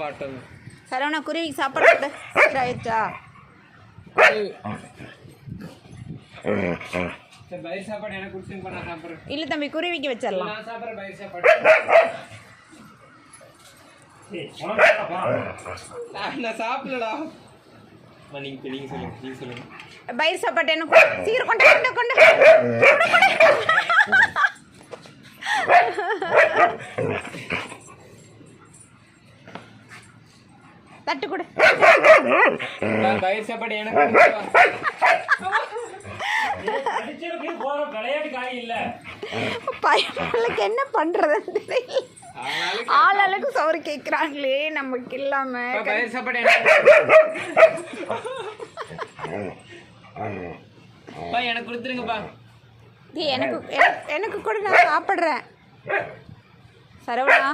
பாட்டு சரவணா குருவிக்கு சாப்பாடு போட்டு சீக்கிரம் ஆயிடுச்சா? பயிர் சாப்பாடு எனக்கு கொடுத்துங்க, நான் சாப்பிட்றேன். இல்லை தம்பி, குருவிக்கு வச்சிடலாம். நான் சாப்பிட்றேன் பயிர் சாப்பாடு. நான் சாப்பிடலடா. நீங்க சொல்லுங்க. பயிர் சாப்பாடு என்ன சீக்கிரம் கொண்டு கொண்டு தட்டு கொடு. பயிர் சாப்பாடு எனக்கு பையனுக்கு என்ன பண்றதுன்னு தெரியல. ஆளாளுக்கு சோறு கேட்குறாங்களே நமக்கு இல்லாம. பயிர் சாப்பாடு எனக்கு கொடுத்துருங்கப்பா. எனக்கு கூட நான் சாப்பிட்றேன். சரவணா